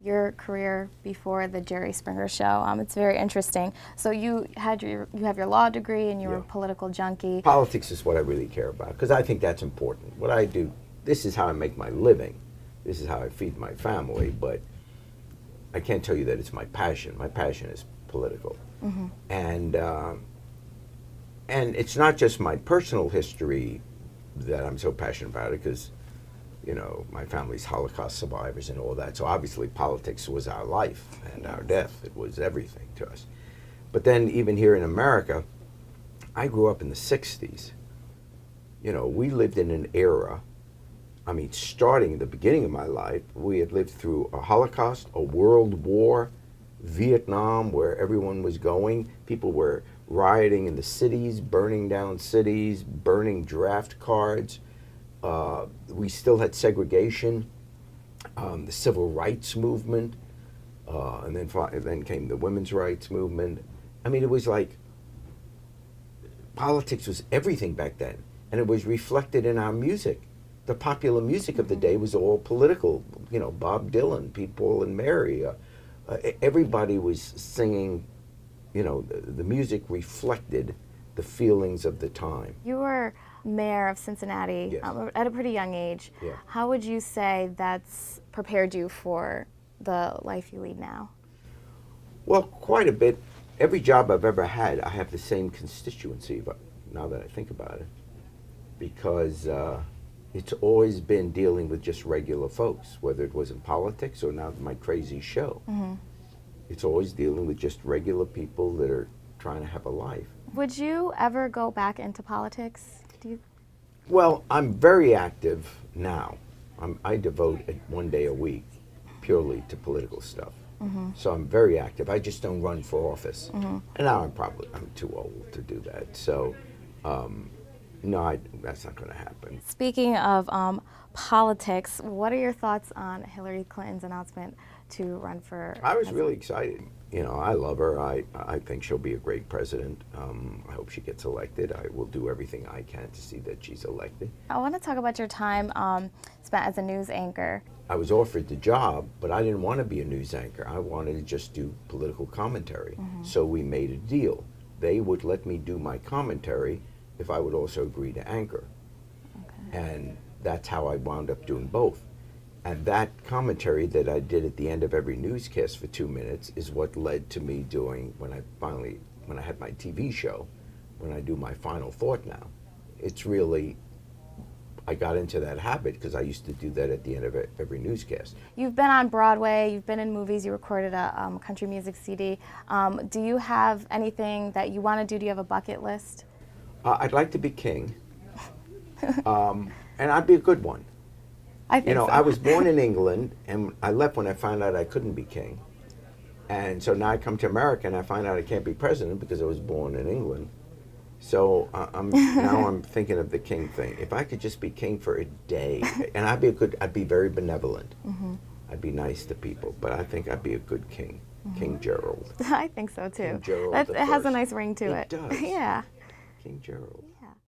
Your career before the Jerry Springer show, it's very interesting. So you have your law degree and you were a political junkie. Politics is what I really care about because I think that's important. What I do, this is how I make my living. This is how I feed my family, but I can't tell you that it's my passion. My passion is political. Mm-hmm. And it's not just my personal history that I'm so passionate about it because, you know, my family's Holocaust survivors and all that. So obviously politics was our life and our death. It was everything to us. But then even here in America, I grew up in the 60s. You know, we lived in an era, I mean, starting at the beginning of my life, we had lived through a Holocaust, a world war, Vietnam, where everyone was going. People were rioting in the cities, burning down cities, burning draft cards. We still had segregation, the civil rights movement, and then came the women's rights movement. I mean, it was like politics was everything back then, and it was reflected in our music. The popular music of the day was all political. You know, Bob Dylan, Pete, Paul, and Mary. Everybody was singing. You know, the music reflected the feelings of the time. You were mayor of Cincinnati at a pretty young age. Yeah. How would you say that's prepared you for the life you lead now? Well, quite a bit. Every job I've ever had, I have the same constituency, but now that I think about it, because it's always been dealing with just regular folks, whether it was in politics or now my crazy show. Mm-hmm. It's always dealing with just regular people that are trying to have a life. Would you ever go back into politics? Well, I'm very active now. I devote one day a week purely to political stuff. Mm-hmm. So I'm very active. I just don't run for office. Mm-hmm. And now I'm too old to do that. So no, that's not going to happen. Speaking of politics, what are your thoughts on Hillary Clinton's announcement to run for I was really excited. You know, I love her. I think she'll be a great president. I hope she gets elected. I will do everything I can to see that she's elected. I want to talk about your time spent as a news anchor. I was offered the job, but I didn't want to be a news anchor. I wanted to just do political commentary. Mm-hmm. So we made a deal. They would let me do my commentary if I would also agree to anchor. Okay. And that's how I wound up doing both. And that commentary that I did at the end of every newscast for 2 minutes is what led to me doing, when I had my TV show, when I do my final thought now. It's really, I got into that habit because I used to do that at the end of every newscast. You've been on Broadway, you've been in movies, you recorded a country music CD. Do you have anything that you want to do? Do you have a bucket list? I'd like to be king, and I'd be a good one. I think so. I was born in England, and I left when I found out I couldn't be king. And so now I come to America, and I find out I can't be president because I was born in England. So now I'm thinking of the king thing. If I could just be king for a day, and I'd be very benevolent. Mm-hmm. I'd be nice to people, but I think I'd be a good king, mm-hmm. King Gerald. I think so too. King Gerald it has a nice ring to it. It does. Yeah. King Gerald.